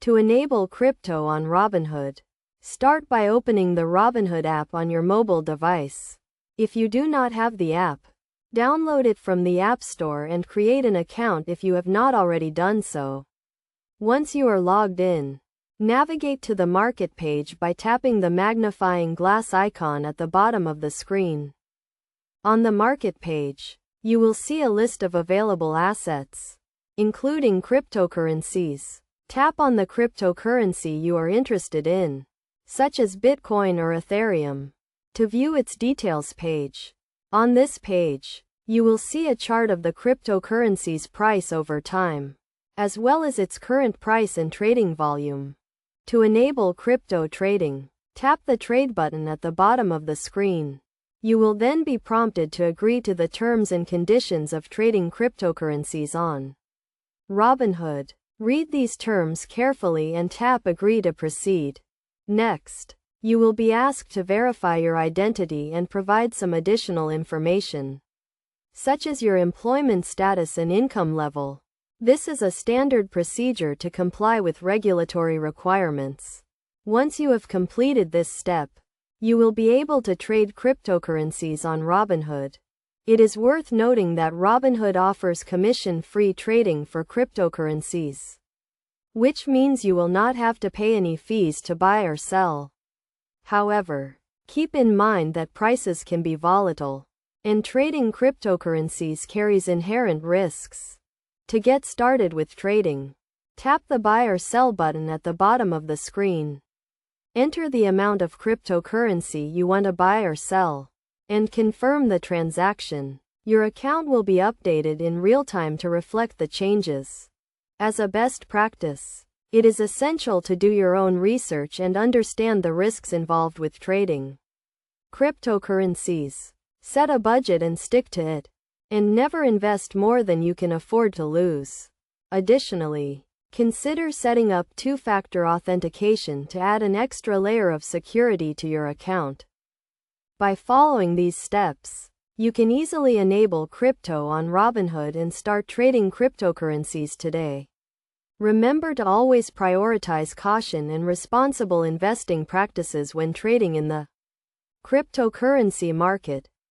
To enable crypto on Robinhood, start by opening the Robinhood app on your mobile device. If you do not have the app, download it from the App Store and create an account if you have not already done so. Once you are logged in, navigate to the market page by tapping the magnifying glass icon at the bottom of the screen. On the market page, you will see a list of available assets, including cryptocurrencies. Tap on the cryptocurrency you are interested in, such as Bitcoin or Ethereum, to view its details page. On this page, you will see a chart of the cryptocurrency's price over time, as well as its current price and trading volume. To enable crypto trading, tap the Trade button at the bottom of the screen. You will then be prompted to agree to the terms and conditions of trading cryptocurrencies on Robinhood. Read these terms carefully and tap Agree to proceed. Next, you will be asked to verify your identity and provide some additional information, such as your employment status and income level. This is a standard procedure to comply with regulatory requirements. Once you have completed this step, you will be able to trade cryptocurrencies on Robinhood. It is worth noting that Robinhood offers commission-free trading for cryptocurrencies, which means you will not have to pay any fees to buy or sell. However, keep in mind that prices can be volatile, and trading cryptocurrencies carries inherent risks. To get started with trading, tap the Buy or Sell button at the bottom of the screen. Enter the amount of cryptocurrency you want to buy or sell, and confirm the transaction. Your account will be updated in real time to reflect the changes. As a best practice, it is essential to do your own research and understand the risks involved with trading cryptocurrencies. Set a budget and stick to it, and never invest more than you can afford to lose. Additionally, consider setting up two-factor authentication to add an extra layer of security to your account. By following these steps, you can easily enable crypto on Robinhood and start trading cryptocurrencies today. Remember to always prioritize caution and responsible investing practices when trading in the cryptocurrency market.